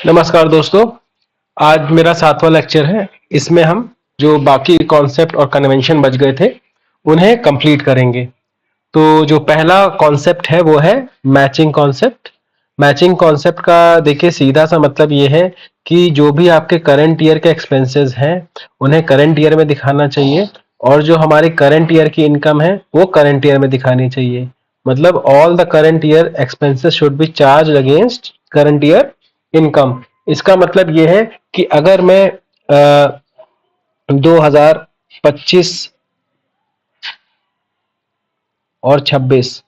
नमस्कार दोस्तों। आज मेरा 7वां लेक्चर है। इसमें हम जो बाकी कॉन्सेप्ट और कन्वेंशन बच गए थे उन्हें कंप्लीट करेंगे। तो जो पहला कॉन्सेप्ट है वो है मैचिंग कॉन्सेप्ट। मैचिंग कॉन्सेप्ट का देखिए सीधा सा मतलब ये है कि जो भी आपके करंट ईयर के एक्सपेंसेस हैं उन्हें करंट ईयर में दिखाना चाहिए और जो हमारी करंट ईयर की इनकम है वो करंट ईयर में दिखानी चाहिए। मतलब all the current year expenses should be charge against current year income. इसका मतलब ये है कि अगर मैं 2025 और 26,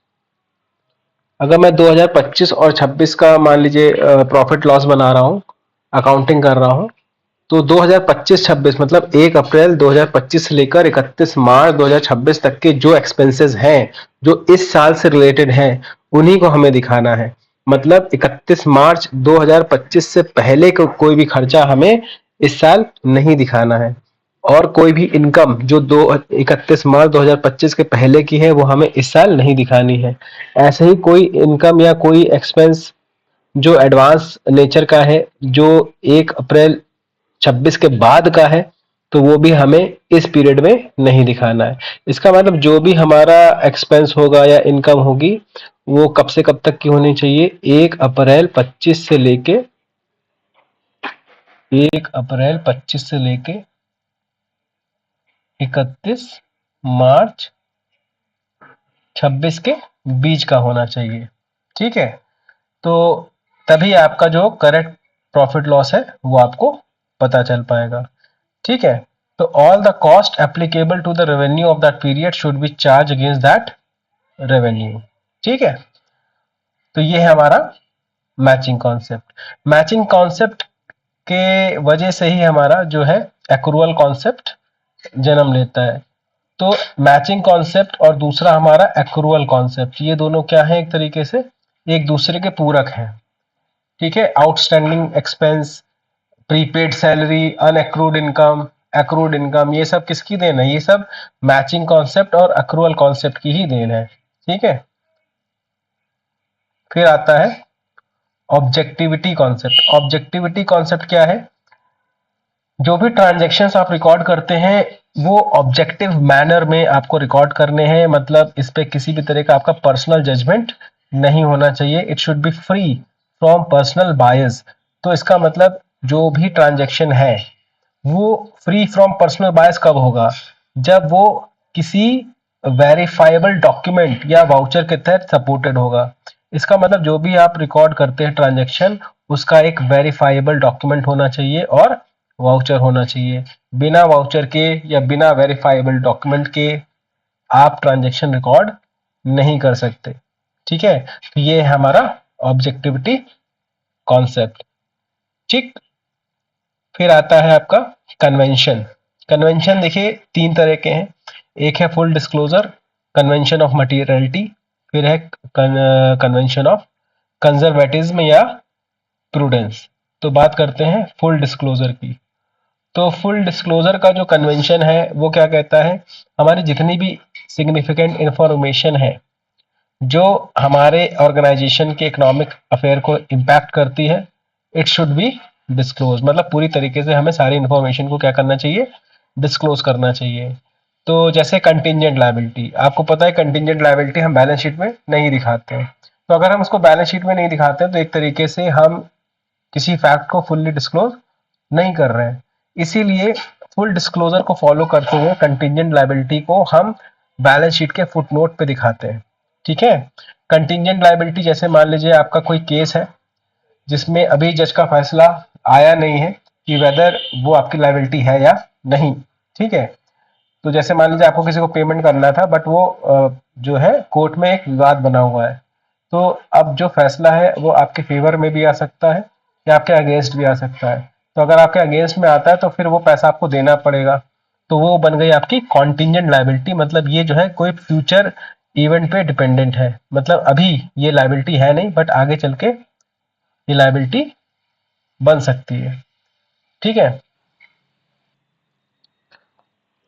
अगर मैं 2025 और 26 का मान लीजिए प्रॉफिट लॉस बना रहा हूँ, अकाउंटिंग कर रहा हूँ, तो 2025-26 मतलब 1 अप्रैल 2025 से लेकर 31 मार्च 2026 तक के जो एक्सपेंसेस हैं जो इस साल से रिलेटेड हैं उन्हीं को हमें दिखाना है। मतलब 31 मार्च 2025 से पहले को कोई भी खर्चा हमें इस साल नहीं दिखाना है और कोई भी इनकम जो 31 मार्च 2025 के पहले की है वो हमें इस साल नहीं दिखानी है। ऐसे ही कोई इनकम या कोई एक्सपेंस जो एडवांस नेचर का है जो 1 अप्रैल 26 के बाद का है तो वो भी हमें इस पीरियड में नहीं दिखाना है। इसका मतलब जो भी हमारा एक्सपेंस होगा या इनकम होगी वो कब से कब तक की होनी चाहिए, 1 अप्रैल 25 से लेके 1 अप्रैल 25 से लेके 31 मार्च 26 के बीच का होना चाहिए। ठीक है, तो तभी आपका जो करेक्ट प्रॉफिट लॉस है वो आपको पता चल पाएगा। ठीक है, तो all the cost applicable to the revenue of that period should be charge against that revenue. ठीक है, तो ये है हमारा मैचिंग कॉन्सेप्ट। मैचिंग कॉन्सेप्ट के वजह से ही हमारा जो है एक्रूअल कॉन्सेप्ट जन्म लेता है। तो मैचिंग कॉन्सेप्ट और दूसरा हमारा एक्रूअल कॉन्सेप्ट, ये दोनों क्या है, एक तरीके से एक दूसरे के पूरक हैं। ठीक है, outstanding expense, prepaid salary, unaccrued income, accrued income, ये सब किसकी देन है? ये सब मैचिंग कॉन्सेप्ट और एक्रूअल कॉन्सेप्ट की ही देन है। ठीक है, फिर आता है ऑब्जेक्टिविटी कॉन्सेप्ट। ऑब्जेक्टिविटी कॉन्सेप्ट क्या है? जो भी ट्रांजेक्शन्स आप रिकॉर्ड करते हैं वो ऑब्जेक्टिव मैनर में आपको रिकॉर्ड करने हैं। मतलब इस पे किसी भी तरह का आपका पर्सनल जजमेंट नहीं होना चाहिए। It should be free from personal bias. तो इसका मतलब जो भी ट्रांजेक्शन है वो फ्री फ्रॉम पर्सनल बायस कब होगा? जब वो किसी वेरीफाइबल डॉक्यूमेंट या वाउचर के तहत सपोर्टेड होगा। इसका मतलब जो भी आप रिकॉर्ड करते हैं ट्रांजेक्शन उसका एक वेरीफाइबल डॉक्यूमेंट होना चाहिए और वाउचर होना चाहिए। बिना वाउचर के या बिना वेरीफाइबल डॉक्यूमेंट के आप ट्रांजेक्शन रिकॉर्ड नहीं कर सकते। ठीक है, तो ये है हमारा ऑब्जेक्टिविटी कॉन्सेप्ट। ठीक, फिर आता है आपका कन्वेंशन। कन्वेंशन देखिए 3 तरह के हैं। एक है full disclosure, convention of materiality, फिर है कन्वेंशन ऑफ कंजर्वेटिज्म या प्रूडेंस। तो बात करते हैं फुल डिस्क्लोजर की। तो फुल डिस्क्लोजर का जो कन्वेंशन है वो क्या कहता है? हमारी जितनी भी सिग्निफिकेंट इंफॉर्मेशन है जो हमारे ऑर्गेनाइजेशन के इकोनॉमिक अफेयर को इम्पैक्ट करती है, इट शुड बी डिस्क्लोज। मतलब पूरी तरीके से हमें सारी इंफॉर्मेशन को क्या करना चाहिए? डिस्क्लोज करना चाहिए। तो जैसे कंटिजेंट लायबिलिटी, आपको पता है कंटिजेंट लायबिलिटी हम बैलेंस शीट में नहीं दिखाते हैं। तो अगर हम उसको बैलेंस शीट में नहीं दिखाते हैं तो एक तरीके से हम किसी फैक्ट को फुल्ली डिस्क्लोज नहीं कर रहे हैं। इसीलिए फुल डिस्क्लोजर को फॉलो करते हुए कंटिजेंट लायबिलिटी को हम बैलेंस शीट के फुटनोट पे दिखाते हैं। ठीक है, कंटिजेंट लायबिलिटी जैसे मान लीजिए आपका कोई केस है जिसमें अभी जज का फैसला आया नहीं है कि वेदर वो आपकी लायबिलिटी है या नहीं। ठीक है, तो जैसे मान लीजिए आपको किसी को पेमेंट करना था बट वो जो है कोर्ट में एक विवाद बना हुआ है। तो अब जो फैसला है वो आपके फेवर में भी आ सकता है या आपके अगेंस्ट भी आ सकता है। तो अगर आपके अगेंस्ट में आता है तो फिर वो पैसा आपको देना पड़ेगा। तो वो बन गई आपकी कॉन्टिजेंट लायबिलिटी। मतलब ये जो है कोई फ्यूचर इवेंट पे डिपेंडेंट है। मतलब अभी ये लायबिलिटी है नहीं बट आगे चल के ये लायबिलिटी बन सकती है। ठीक है,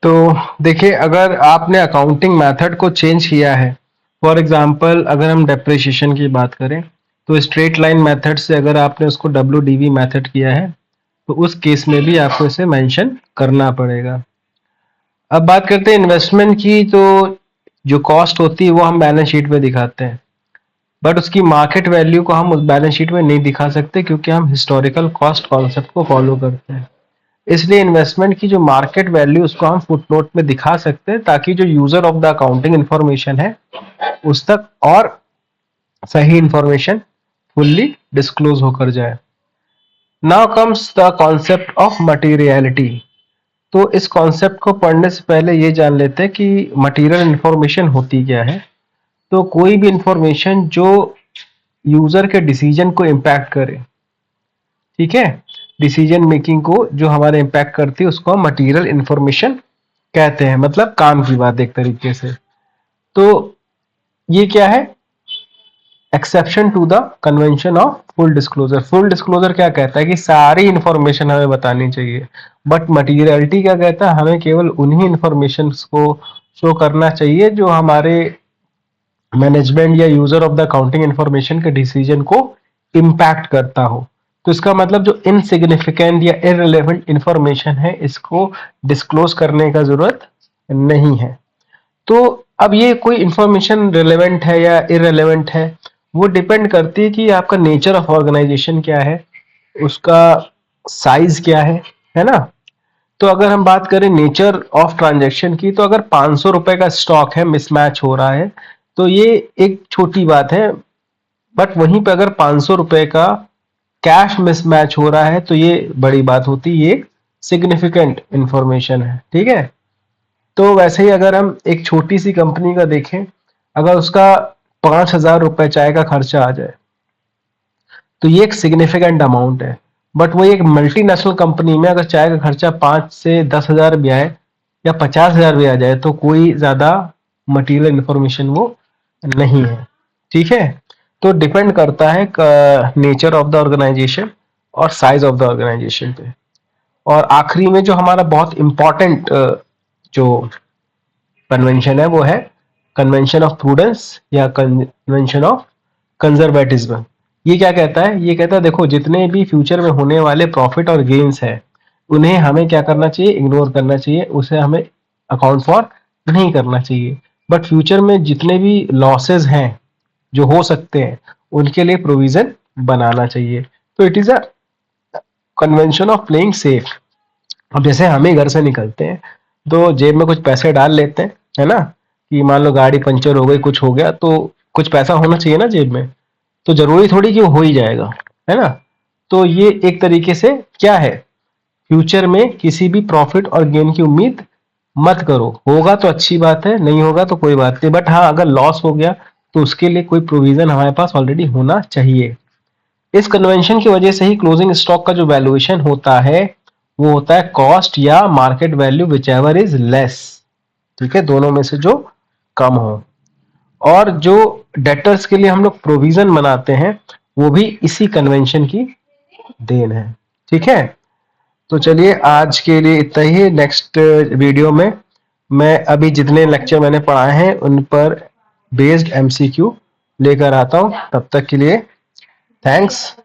तो देखिए अगर आपने अकाउंटिंग मेथड को चेंज किया है, फॉर एग्जांपल अगर हम डेप्रिसिएशन की बात करें तो स्ट्रेट लाइन मेथड से अगर आपने उसको WDV मेथड किया है तो उस केस में भी आपको इसे मेंशन करना पड़ेगा। अब बात करते हैं इन्वेस्टमेंट की। तो जो कॉस्ट होती है वो हम बैलेंस शीट में दिखाते हैं, बट उसकी मार्केट वैल्यू को हम उस बैलेंस शीट में नहीं दिखा सकते क्योंकि हम हिस्टोरिकल कॉस्ट कॉन्सेप्ट को फॉलो करते हैं। इसलिए इन्वेस्टमेंट की जो मार्केट वैल्यू उसको हम फुटनोट में दिखा सकते हैं ताकि जो user of the accounting information है उस तक और सही इंफॉर्मेशन फुल्ली डिस्क्लोज होकर जाए। Now comes the concept of materiality. तो इस कॉन्सेप्ट को पढ़ने से पहले ये जान लेते हैं कि मटीरियल इंफॉर्मेशन होती क्या है। तो कोई भी इंफॉर्मेशन जो यूजर के डिसीजन को इम्पैक्ट करे, ठीक है, डिसीजन मेकिंग को जो हमारे इम्पैक्ट करती है उसको हम मटीरियल इंफॉर्मेशन कहते हैं, मतलब काम की बात एक तरीके से। तो ये क्या है, exception to the convention of full disclosure. Full disclosure क्या कहता है कि सारी इंफॉर्मेशन हमें बतानी चाहिए, बट मटीरियलिटी क्या कहता है, हमें केवल उन्हीं इंफॉर्मेशन को शो करना चाहिए जो हमारे मैनेजमेंट या user of the accounting information के डिसीजन को इम्पैक्ट करता हो। तो इसका मतलब जो इनसिग्निफिकेंट या इररिलेवेंट इंफॉर्मेशन है इसको डिस्क्लोज करने का जरूरत नहीं है। तो अब ये कोई इंफॉर्मेशन रिलेवेंट है या इररिलेवेंट है वो डिपेंड करती है कि आपका नेचर ऑफ ऑर्गेनाइजेशन क्या है, उसका साइज क्या है ना। तो अगर हम बात करें नेचर ऑफ ट्रांजैक्शन की, तो अगर 500 रुपए का स्टॉक है, मिसमैच हो रहा है, तो ये एक छोटी बात है। बट वहीं पे अगर 500 रुपए का कैश मिसमैच हो रहा है तो ये बड़ी बात होती है, ये सिग्निफिकेंट इंफॉर्मेशन है, ठीक है। तो वैसे ही अगर हम एक छोटी सी कंपनी का देखें, अगर उसका 5,000 रुपए चाय का खर्चा आ जाए तो ये एक सिग्निफिकेंट अमाउंट है। बट वही एक मल्टीनेशनल कंपनी में अगर चाय का खर्चा 5 से 10,000 भी आए या 50,000 भी आ जाए तो कोई ज्यादा मटीरियल इंफॉर्मेशन वो नहीं है, ठीक है। तो डिपेंड करता है नेचर ऑफ द ऑर्गेनाइजेशन और साइज ऑफ द ऑर्गेनाइजेशन पे। और आखिरी में जो हमारा बहुत इंपॉर्टेंट जो कन्वेंशन है वो है कन्वेंशन ऑफ प्रूडेंस या कन्वेंशन ऑफ कंजर्वेटिज्म। ये क्या कहता है, ये कहता है देखो जितने भी फ्यूचर में होने वाले प्रॉफिट और गेन्स है उन्हें हमें क्या करना चाहिए, इग्नोर करना चाहिए, उसे हमें अकाउंट फॉर नहीं करना चाहिए। बट फ्यूचर में जितने भी लॉसेस हैं जो हो सकते हैं उनके लिए प्रोविजन बनाना चाहिए। तो it is a convention of playing safe. अब जैसे हम ही घर से निकलते हैं तो जेब में कुछ पैसे डाल लेते हैं, है ना, कि मान लो गाड़ी पंचर हो गई, कुछ हो गया, तो कुछ पैसा होना चाहिए ना जेब में। तो जरूरी थोड़ी कि वो हो ही जाएगा, है ना। तो ये एक तरीके से क्या है, फ्यूचर में किसी भी प्रॉफिट और गेन की उम्मीद मत करो। होगा तो अच्छी बात है, नहीं होगा तो कोई बात नहीं, बट हाँ अगर लॉस हो गया तो उसके लिए कोई प्रोविजन हमारे पास ऑलरेडी होना चाहिए। इस कन्वेंशन की वजह से ही क्लोजिंग स्टॉक का जो वैल्यूएशन होता है वो होता है कॉस्ट या market value which ever is less, ठीक है, दोनों में से जो कम हो। और जो डेटर्स के लिए हम लोग प्रोविजन बनाते हैं वो भी इसी कन्वेंशन की देन है, ठीक है। तो चलिए आज के लिए इतना ही। नेक्स्ट वीडियो में मैं अभी जितने लेक्चर मैंने पढ़ाए हैं उन पर बेस्ड MCQ लेकर आता हूं। तब तक के लिए थैंक्स।